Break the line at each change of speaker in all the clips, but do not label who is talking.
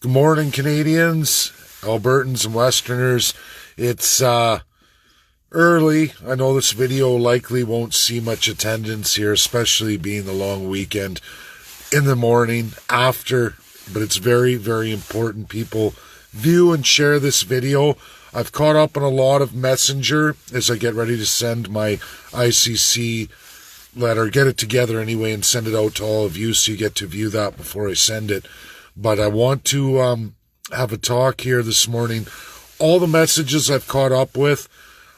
Good morning, Canadians, Albertans, and Westerners. It's early. I know this video likely won't see much attendance here, especially being the long weekend in the morning after, but it's very, very important people view and share this video. I've caught up on a lot of Messenger as I get ready to send my ICC letter, get it together anyway, and send it out to all of you so you get to view that before I send it. But I want to have a talk here this morning. All the messages I've caught up with,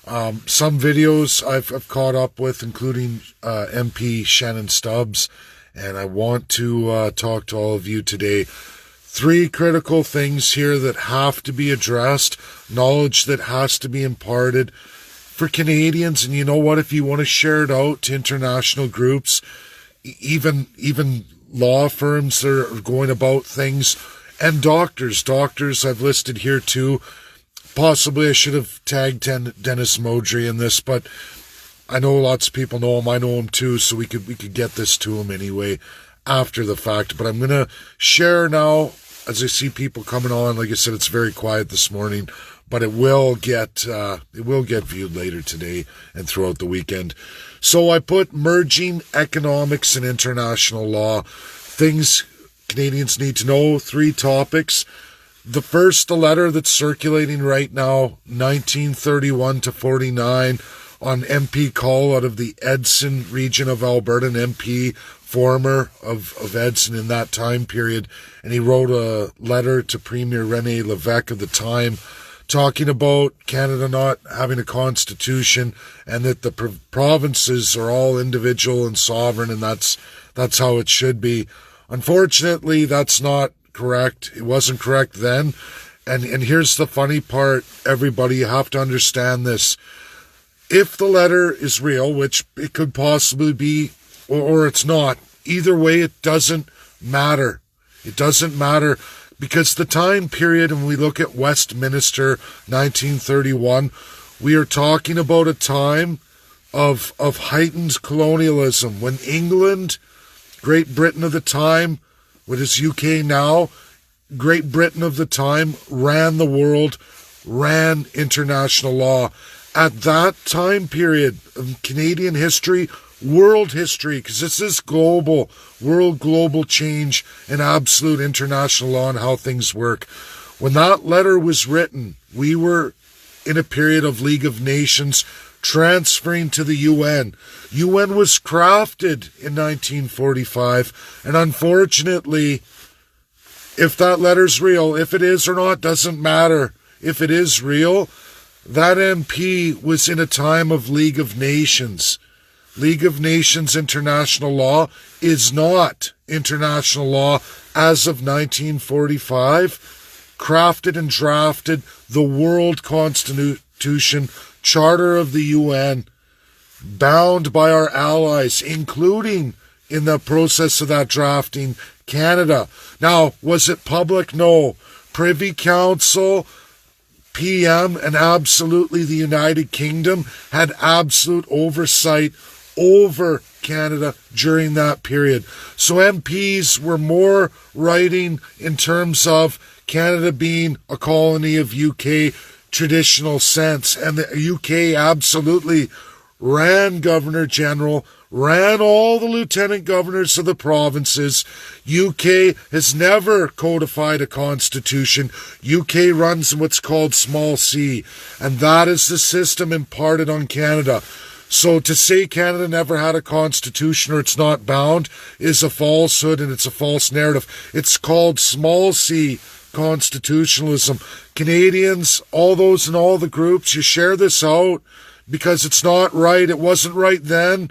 some videos I've caught up with, including MP Shannon Stubbs, and I want to talk to all of you today. 3 critical things here that have to be addressed, knowledge that has to be imparted for Canadians. And you know what, if you want to share it out to international groups, even law firms that are going about things, and doctors I've listed here too. Possibly I should have tagged Dennis Modry in this, but I know lots of people know him. I know him too, so we could get this to him anyway after the fact. But I'm going to share now as I see people coming on. Like I said, it's very quiet this morning, but it will get viewed later today and throughout the weekend. So I put merging economics and international law, things Canadians need to know, 3 topics. The first, the letter that's circulating right now, 1931 to 49, on MP Call out of the Edson region of Alberta, an MP, former of Edson in that time period. And he wrote a letter to Premier René Lévesque of the time, talking about Canada not having a constitution and that the provinces are all individual and sovereign, and that's how it should be. Unfortunately, that's not correct. It wasn't correct then. And here's the funny part, everybody, you have to understand this. If the letter is real, which it could possibly be, or it's not, either way, it doesn't matter. It doesn't matter. Because the time period, and when we look at Westminster, 1931, we are talking about a time of heightened colonialism. When England, Great Britain of the time, what is UK now, Great Britain of the time, ran the world, ran international law. At that time period of Canadian history, world history, because this is global change and absolute international law and how things work. When that letter was written, we were in a period of League of Nations transferring to the UN. UN was crafted in 1945, and unfortunately, if that letter's real, if it is or not, doesn't matter. If it is real, that MP was in a time of League of Nations. League of Nations international law is not international law as of 1945. Crafted and drafted the World Constitution, Charter of the UN, bound by our allies, including in the process of that drafting, Canada. Now, was it public? No. Privy Council, PM, and absolutely the United Kingdom had absolute oversight over Canada during that period. So MPs were more writing in terms of Canada being a colony of UK traditional sense, and the UK absolutely ran Governor General, ran all the lieutenant governors of the provinces. UK has never codified a constitution. UK runs in what's called small c, and that is the system imparted on Canada. So to say Canada never had a constitution or it's not bound is a falsehood, and it's a false narrative. It's called small c constitutionalism. Canadians, all those in all the groups, you share this out because it's not right. It wasn't right then,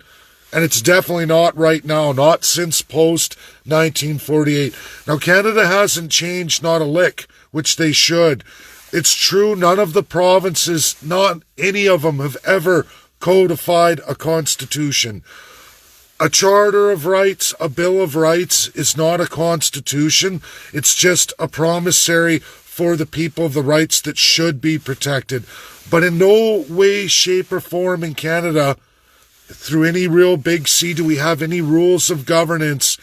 and it's definitely not right now, not since post 1948. Now, Canada hasn't changed not a lick, which they should. It's true, none of the provinces, not any of them, have ever codified a constitution. A Charter of Rights, a Bill of Rights is not a constitution. It's just a promissory for the people of the rights that should be protected. But in no way, shape, or form in Canada, through any real big C, do we have any rules of governance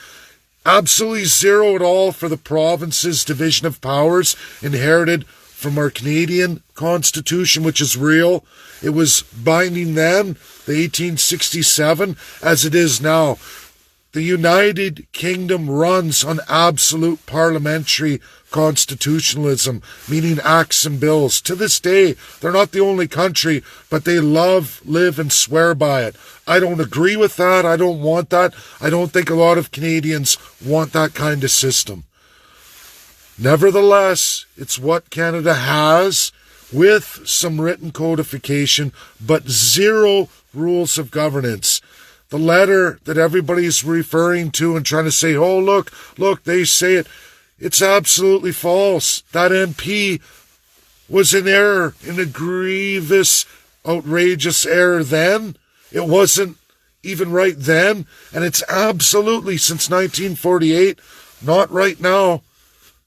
Absolutely zero at all for the province's division of powers inherited from our Canadian Constitution, which is real. It was binding then, the 1867, as it is now. The United Kingdom runs on absolute parliamentary constitutionalism, meaning acts and bills. To this day, they're not the only country, but they love, live, and swear by it. I don't agree with that. I don't want that. I don't think a lot of Canadians want that kind of system. Nevertheless, it's what Canada has, with some written codification, but zero rules of governance. The letter that everybody's referring to and trying to say, oh, look, they say it. It's absolutely false. That MP was in error, in a grievous, outrageous error then. It wasn't even right then. And it's absolutely, since 1948, not right now.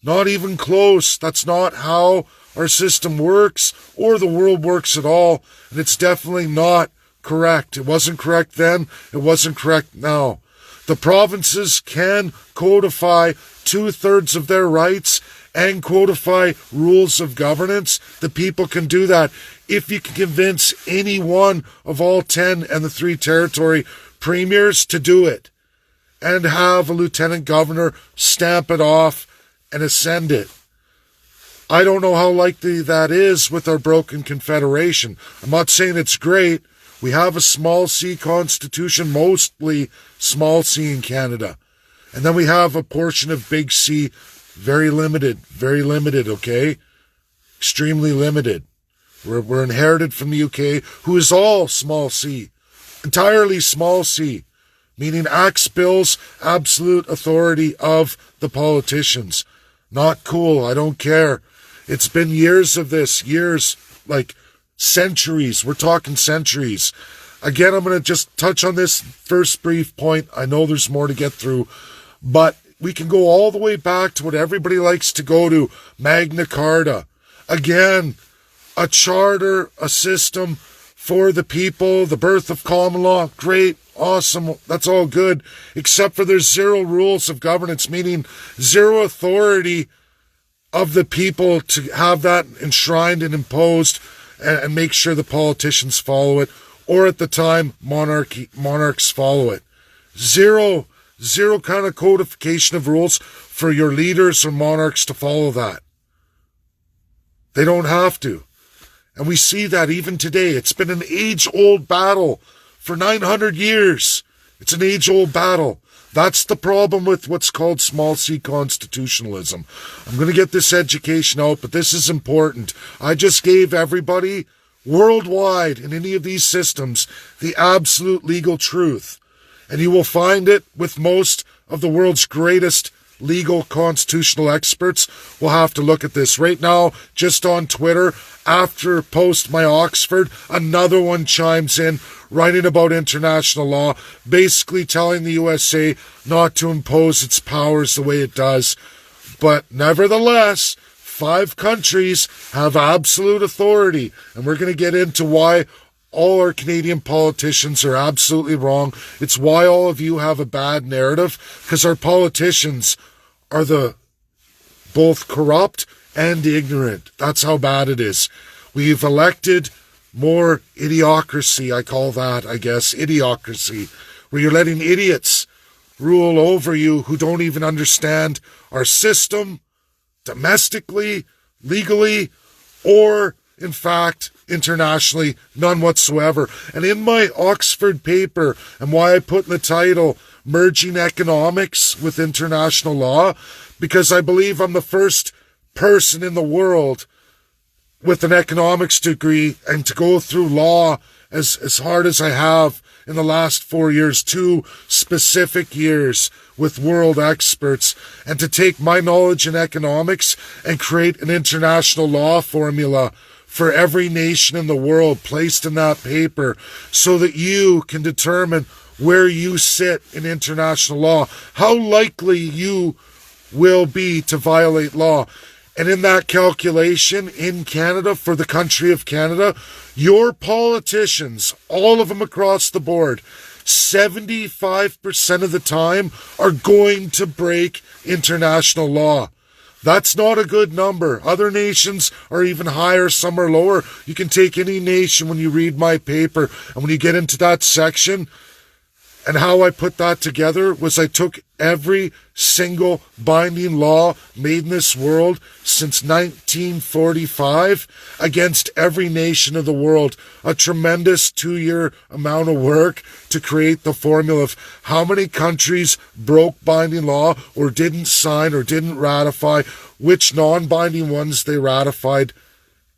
Not even close. That's not how our system works or the world works at all. And it's definitely not correct. It wasn't correct then. It wasn't correct now. The provinces can codify 2/3 of their rights and codify rules of governance. The people can do that. If you can convince any one of all 10 and the 3 territory premiers to do it and have a lieutenant governor stamp it off and ascend it. I don't know how likely that is with our broken confederation. I'm not saying it's great. We have a small C constitution, mostly small c in Canada. And then we have a portion of big C, very limited, okay? Extremely limited. We're inherited from the UK, who is all small c, entirely small c, meaning acts, bills, absolute authority of the politicians. Not cool, I don't care. It's been years of this, like centuries. We're talking centuries. Again, I'm going to just touch on this first brief point. I know there's more to get through, but we can go all the way back to what everybody likes to go to, Magna Carta. Again, a charter, a system for the people, the birth of common law. Great, awesome, that's all good, except for there's zero rules of governance, meaning zero authority of the people to have that enshrined and imposed and make sure the politicians follow it, or at the time, monarchs follow it. Zero kind of codification of rules for your leaders or monarchs to follow that. They don't have to. And we see that even today. It's been an age-old battle for 900 years. It's an age-old battle. That's the problem with what's called small c constitutionalism. I'm going to get this education out, but this is important. I just gave everybody worldwide in any of these systems the absolute legal truth. And you will find it with most of the world's greatest legal constitutional experts. Will have to look at this. Right now, just on Twitter, after post my Oxford, another one chimes in, writing about international law, basically telling the USA not to impose its powers the way it does. But nevertheless, 5 countries have absolute authority, and we're going to get into why all our Canadian politicians are absolutely wrong. It's why all of you have a bad narrative, because our politicians are both corrupt and ignorant. That's how bad it is. We've elected more idiocracy, I call that, I guess, idiocracy, where you're letting idiots rule over you who don't even understand our system domestically, legally, or, in fact, internationally, none whatsoever. And in my Oxford paper, and why I put in the title, Merging Economics with International Law, because I believe I'm the first person in the world with an economics degree and to go through law as hard as I have in the last 4 years, 2 specific years with world experts, and to take my knowledge in economics and create an international law formula for every nation in the world placed in that paper so that you can determine where you sit in international law, how likely you will be to violate law. And in that calculation, in Canada, for the country of Canada, your politicians, all of them across the board, 75% of the time are going to break international law. That's not a good number. Other nations are even higher, some are lower. You can take any nation when you read my paper, and when you get into that section, and how I put that together was I took every single binding law made in this world since 1945 against every nation of the world. A tremendous 2-year amount of work to create the formula of how many countries broke binding law or didn't sign or didn't ratify, which non-binding ones they ratified,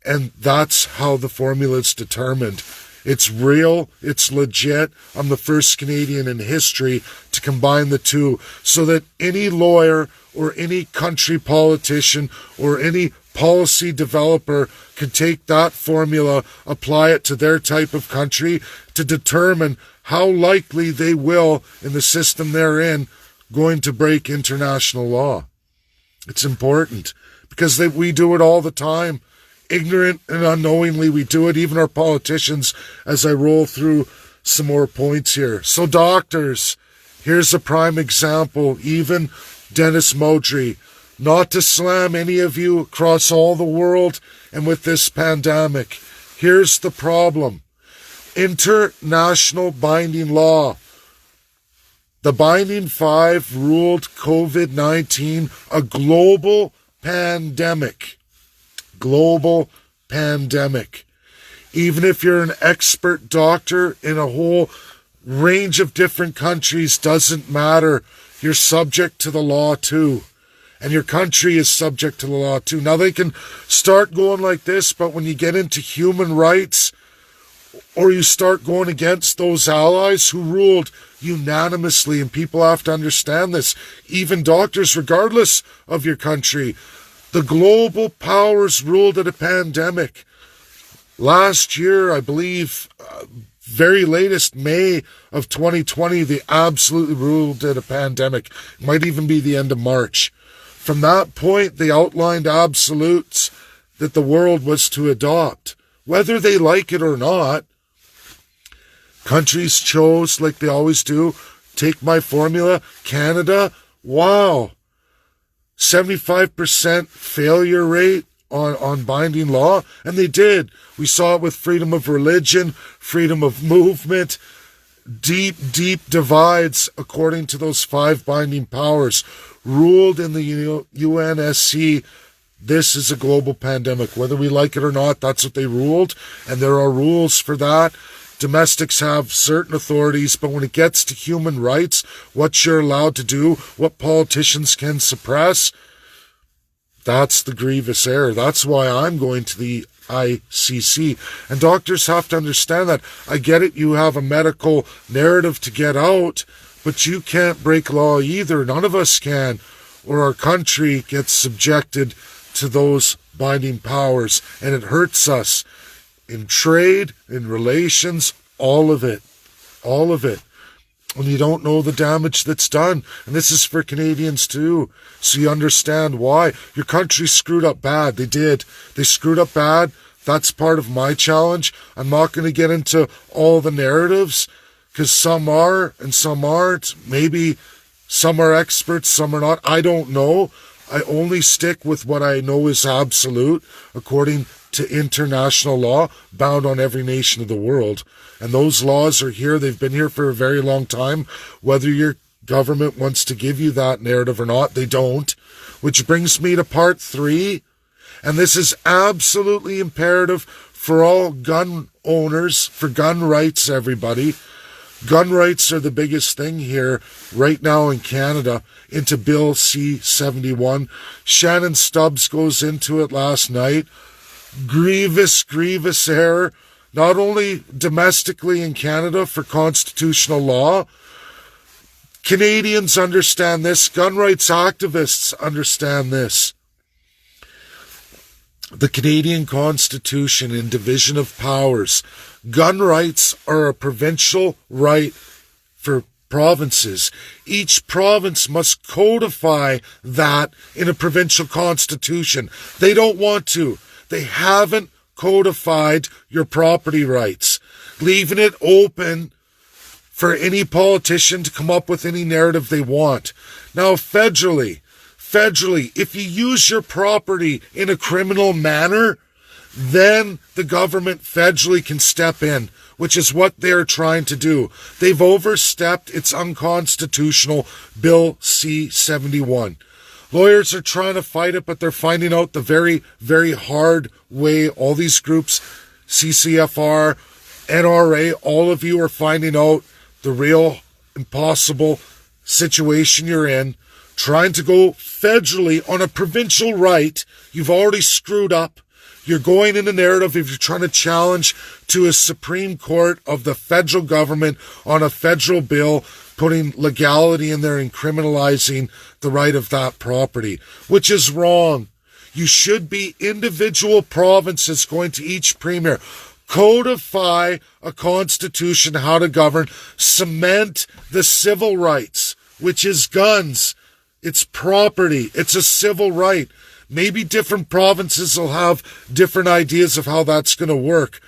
and that's how the formula is determined. It's real, it's legit. I'm the first Canadian in history to combine the two so that any lawyer or any country politician or any policy developer can take that formula, apply it to their type of country to determine how likely they will, in the system they're in, going to break international law. It's important because we do it all the time. Ignorant and unknowingly we do it, even our politicians, as I roll through some more points here. So doctors, here's a prime example, even Dennis Modry, not to slam any of you across all the world and with this pandemic. Here's the problem. International binding law. The Binding Five ruled COVID-19 a global pandemic. Global pandemic. Even if you're an expert doctor in a whole range of different countries, doesn't matter. You're subject to the law too. And your country is subject to the law too. Now they can start going like this, but when you get into human rights, or you start going against those allies who ruled unanimously, and people have to understand this, even doctors, regardless of your country, the global powers ruled at a pandemic. Last year, I believe, very latest, May of 2020, they absolutely ruled at a pandemic. It might even be the end of March. From that point, they outlined absolutes that the world was to adopt. Whether they like it or not, countries chose, like they always do, take my formula, Canada, wow. 75% failure rate on binding law, and they did. We saw it with freedom of religion, freedom of movement, deep divides according to those 5 binding powers ruled in the UNSC. This is a global pandemic. Whether we like it or not, that's what they ruled, and there are rules for that. Domestics have certain authorities, but when it gets to human rights, what you're allowed to do, what politicians can suppress, that's the grievous error. That's why I'm going to the ICC. And doctors have to understand that. I get it, you have a medical narrative to get out, but you can't break law either. None of us can, or our country gets subjected to those binding powers, and it hurts us. In trade, in relations, all of it. And you don't know the damage that's done. And this is for Canadians too. So you understand why. Your country screwed up bad. They did. They screwed up bad. That's part of my challenge. I'm not going to get into all the narratives because some are and some aren't. Maybe some are experts, some are not. I don't know. I only stick with what I know is absolute according to international law bound on every nation of the world. And those laws are here. They've been here for a very long time. Whether your government wants to give you that narrative or not, they don't. Which brings me to part 3. And this is absolutely imperative for all gun owners, for gun rights, everybody. Gun rights are the biggest thing here right now in Canada into Bill C-71. Shannon Stubbs goes into it last night. Grievous error, not only domestically in Canada for constitutional law. Canadians understand this. Gun rights activists understand this. The Canadian Constitution and division of powers. Gun rights are a provincial right for provinces. Each province must codify that in a provincial constitution. They don't want to. They haven't codified your property rights, leaving it open for any politician to come up with any narrative they want. Now, federally, if you use your property in a criminal manner, then the government federally can step in, which is what they're trying to do. They've overstepped. It's unconstitutional. Bill C-71. Lawyers are trying to fight it, but they're finding out the very, very hard way. All these groups, CCFR, NRA, all of you are finding out the real impossible situation you're in. Trying to go federally on a provincial right, you've already screwed up. You're going in a narrative if you're trying to challenge to a Supreme Court of the federal government on a federal bill, putting legality in there and criminalizing the right of that property, which is wrong. You should be individual provinces going to each premier. Codify a constitution, how to govern, cement the civil rights, which is guns. It's property. It's a civil right. Maybe different provinces will have different ideas of how that's going to work.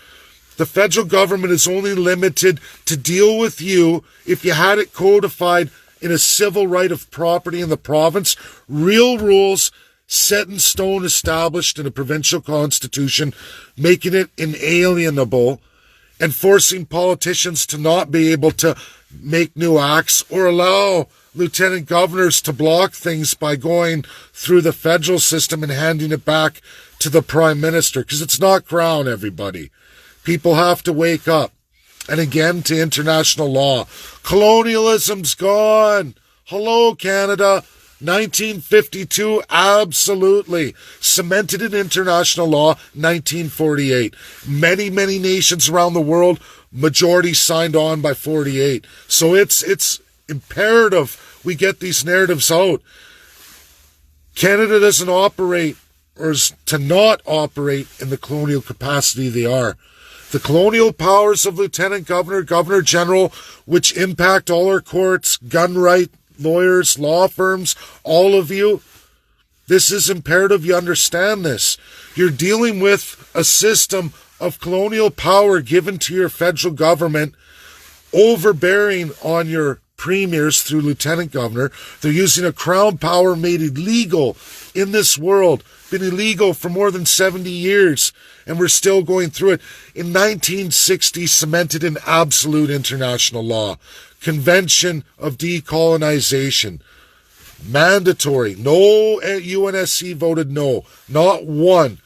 The federal government is only limited to deal with you if you had it codified in a civil right of property in the province. Real rules set in stone, established in a provincial constitution, making it inalienable and forcing politicians to not be able to make new acts or allow lieutenant governors to block things by going through the federal system and handing it back to the prime minister, because it's not Crown, everybody. People have to wake up. And again, to international law. Colonialism's gone. Hello, Canada. 1952, absolutely. Cemented in international law, 1948. Many, many nations around the world, majority signed on by 48. So it's imperative we get these narratives out. Canada doesn't operate, or is to not operate, in the colonial capacity they are. The colonial powers of Lieutenant Governor, Governor General, which impact all our courts, gun right, lawyers, law firms, all of you, this is imperative you understand this. You're dealing with a system of colonial power given to your federal government, overbearing on your premiers through lieutenant governor. They're using a crown power made illegal in this world, been illegal for more than 70 years, and we're still going through it. In 1960, cemented in absolute international law. Convention of Decolonization. Mandatory. No UNSC voted no. Not one.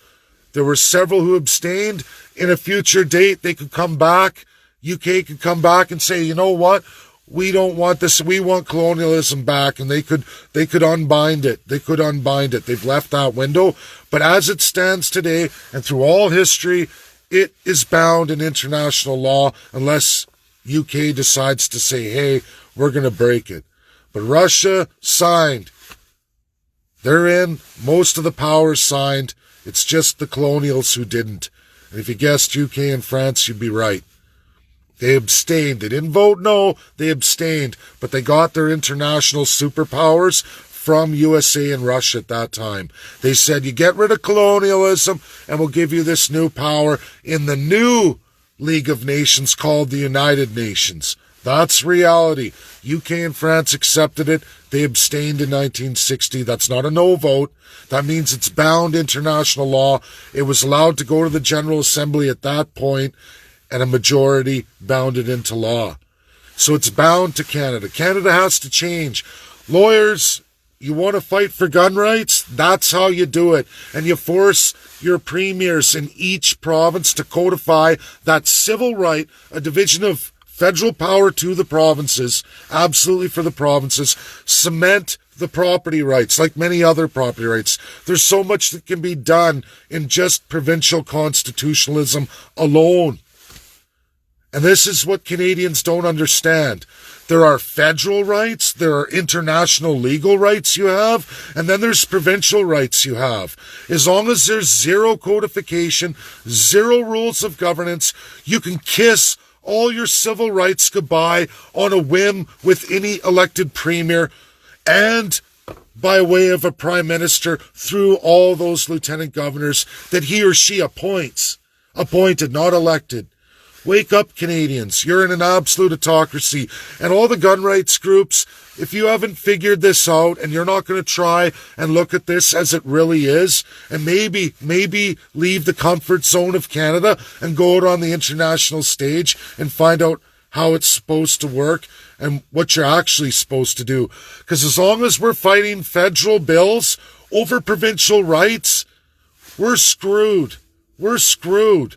There were several who abstained. In a future date, they could come back. UK could come back and say, you know what? We don't want this. We want colonialism back, and they could unbind it. They could unbind it. They've left that window. But as it stands today, and through all history, it is bound in international law unless UK decides to say, hey, we're going to break it. But Russia signed. They're in. Most of the powers signed. It's just the colonials who didn't. And if you guessed UK and France, you'd be right. They abstained. They didn't vote no. They abstained. But they got their international superpowers from USA and Russia at that time. They said, you get rid of colonialism and we'll give you this new power in the new League of Nations called the United Nations. That's reality. UK and France accepted it. They abstained in 1960. That's not a no vote. That means it's bound international law. It was allowed to go to the General Assembly at that point, and a majority bound it into law. So it's bound to Canada. Canada has to change. Lawyers, you want to fight for gun rights? That's how you do it. And you force your premiers in each province to codify that civil right, a division of federal power to the provinces, absolutely for the provinces, cement the property rights, like many other property rights. There's so much that can be done in just provincial constitutionalism alone. And this is what Canadians don't understand. There are federal rights, there are international legal rights you have, and then there's provincial rights you have. As long as there's zero codification, zero rules of governance, you can kiss all your civil rights goodbye on a whim with any elected premier and by way of a prime minister through all those lieutenant governors that he or she appoints. Appointed, not elected. Wake up, Canadians. You're in an absolute autocracy. And all the gun rights groups, if you haven't figured this out and you're not going to try and look at this as it really is, and maybe leave the comfort zone of Canada and go out on the international stage and find out how it's supposed to work and what you're actually supposed to do. Because as long as we're fighting federal bills over provincial rights, we're screwed. We're screwed.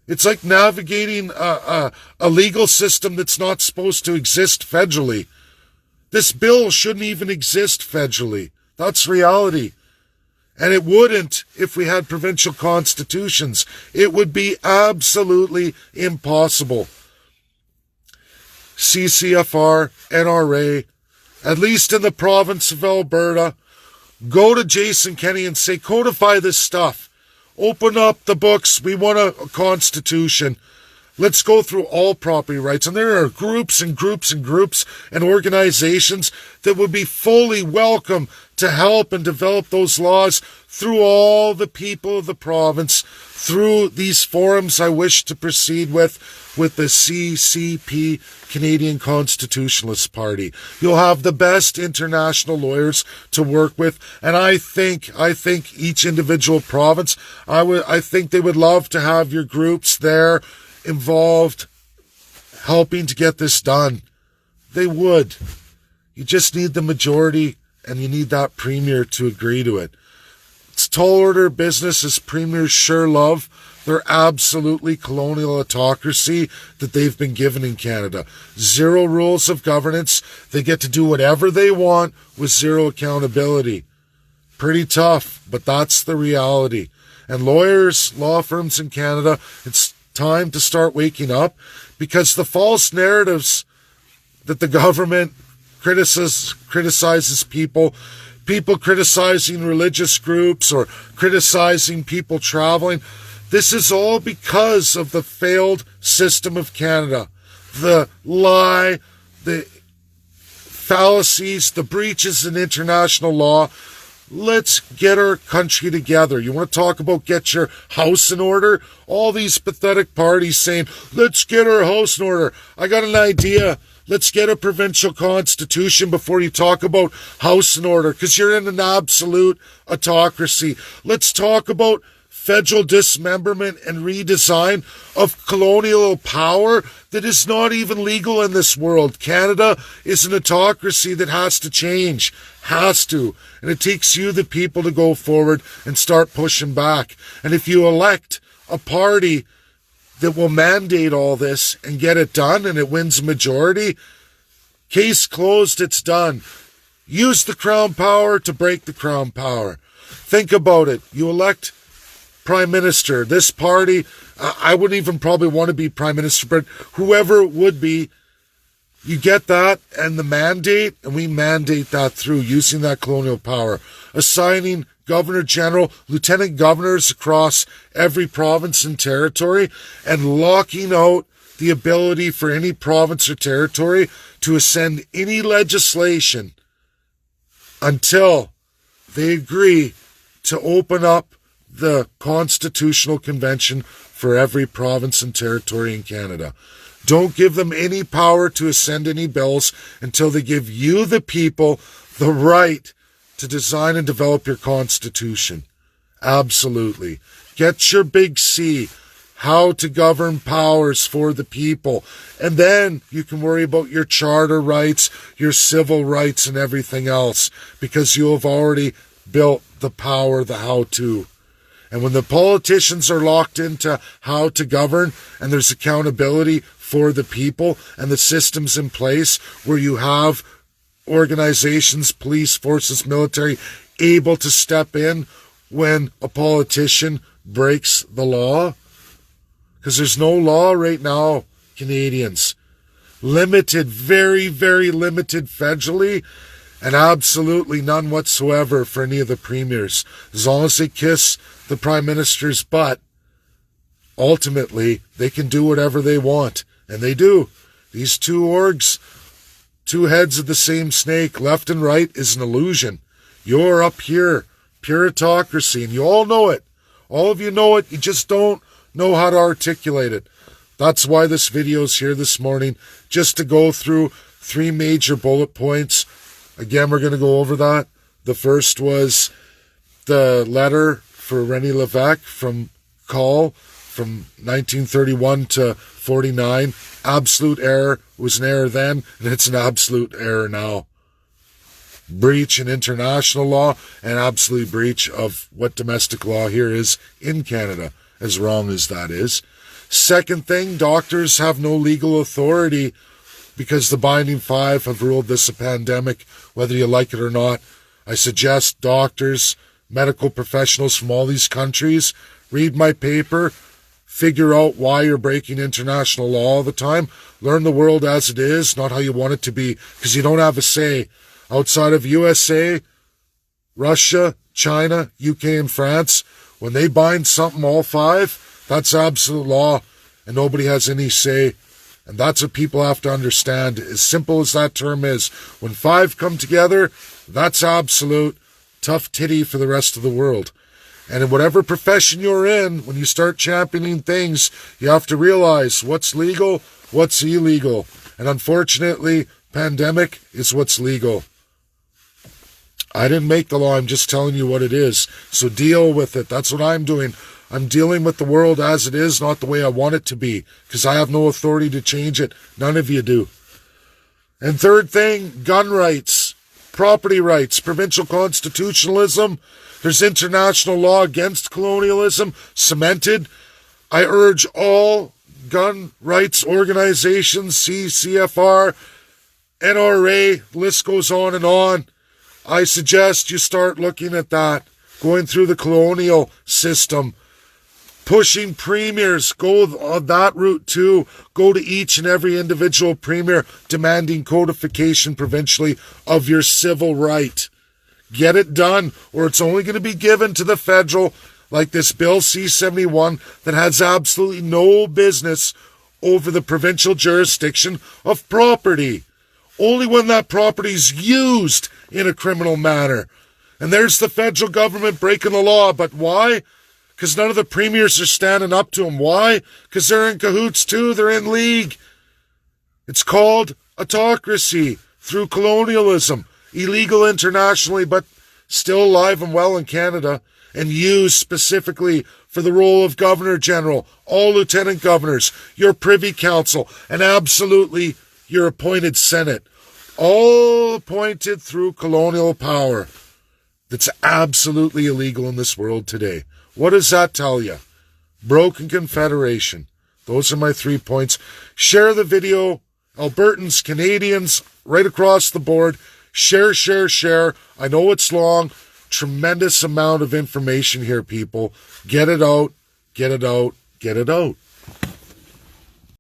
It's like navigating a legal system that's not supposed to exist federally. This bill shouldn't even exist federally. That's reality. And it wouldn't if we had provincial constitutions. It would be absolutely impossible. CCFR, NRA, at least in the province of Alberta, go to Jason Kenney and say, codify this stuff. Open up the books. We want a constitution. Let's go through all property rights. And there are groups and groups and groups and organizations that would be fully welcome to help and develop those laws through all the people of the province, through these forums I wish to proceed with the CCP, Canadian Constitutionalist Party. You'll have the best international lawyers to work with, and I think each individual province, I think they would love to have your groups there involved helping to get this done. They would. You just need the majority, and you need that premier to agree to it. It's tall order business, as premiers sure love. They're absolutely colonial autocracy that they've been given in Canada. Zero rules of governance. They get to do whatever they want with zero accountability. Pretty tough, but that's the reality. And lawyers, law firms in Canada, it's time to start waking up, because the false narratives that the government criticizes people criticizing religious groups or criticizing people traveling, this is all because of the failed system of Canada. The lie, the fallacies, the breaches in international law. Let's get our country together. You want to talk about get your house in order? All these pathetic parties saying, let's get our house in order. I got an idea. Let's get a provincial constitution before you talk about house in order, because you're in an absolute autocracy. Let's talk about federal dismemberment and redesign of colonial power that is not even legal in this world. Canada is an autocracy that has to change. Has to. And it takes you, the people, to go forward and start pushing back. And if you elect a party that will mandate all this and get it done, and it wins a majority, case closed, it's done. Use the crown power to break the crown power. Think about it. You elect Prime Minister. This party, I wouldn't even probably want to be Prime Minister, but whoever it would be, you get that and the mandate, and we mandate that through using that colonial power, assigning Governor General, Lieutenant Governors across every province and territory, and locking out the ability for any province or territory to ascend any legislation until they agree to open up the Constitutional Convention for every province and territory in Canada. Don't give them any power to ascend any bills until they give you, the people, the right to design and develop your constitution. Absolutely. Get your big C, how to govern powers for the people. And then you can worry about your charter rights, your civil rights, and everything else, because you have already built the power, the how-to. And when the politicians are locked into how to govern, and there's accountability for the people and the systems in place where you have organizations, police forces, military, able to step in when a politician breaks the law. Because there's no law right now, Canadians. Limited, very, very limited federally, and absolutely none whatsoever for any of the premiers. As long as they kiss the Prime Minister's butt, ultimately, they can do whatever they want. And they do. These two orgs, two heads of the same snake, left and right, is an illusion. You're up here, pure autocracy, and you all know it. All of you know it, you just don't know how to articulate it. That's why this video is here this morning, just to go through 3 major bullet points. Again, we're going to go over that. The first was the letter for René Lévesque from Call from 1931 to 49. Absolute error. It was an error then, and it's an absolute error now. Breach in international law and absolute breach of what domestic law here is in Canada, as wrong as that is. Second thing, doctors have no legal authority because the Binding Five have ruled this a pandemic, whether you like it or not. I suggest doctors, medical professionals from all these countries, read my paper, figure out why you're breaking international law all the time, learn the world as it is, not how you want it to be, because you don't have a say. Outside of USA, Russia, China, UK, and France, when they bind something, all 5, that's absolute law, and nobody has any say. And that's what people have to understand. As simple as that term is, when 5 come together, that's absolute. Tough titty for the rest of the world. And in whatever profession you're in, when you start championing things, you have to realize what's legal, what's illegal. And unfortunately, pandemic is what's legal. I didn't make the law, I'm just telling you what it is. So deal with it. That's what I'm doing. I'm dealing with the world as it is, not the way I want it to be, because I have no authority to change it. None of you do. And third thing, gun rights, property rights, provincial constitutionalism. There's international law against colonialism, cemented. I urge all gun rights organizations, CCFR, NRA, the list goes on and on. I suggest you start looking at that, going through the colonial system, pushing premiers, go on that route too. Go to each and every individual premier, demanding codification provincially of your civil right. Get it done, or it's only going to be given to the federal, like this Bill C-71, that has absolutely no business over the provincial jurisdiction of property. Only when that property is used in a criminal manner. And there's the federal government breaking the law. But why? Because none of the premiers are standing up to them. Why? Because they're in cahoots too. They're in league. It's called autocracy through colonialism. Illegal internationally, but still alive and well in Canada. And used specifically for the role of Governor General, all Lieutenant Governors, your Privy Council, and absolutely your appointed Senate, all appointed through colonial power. That's absolutely illegal in this world today. What does that tell you? Broken Confederation. Those are my 3 points. Share the video. Albertans, Canadians, right across the board. Share, share, share. I know it's long. Tremendous amount of information here, people. Get it out. Get it out. Get it out.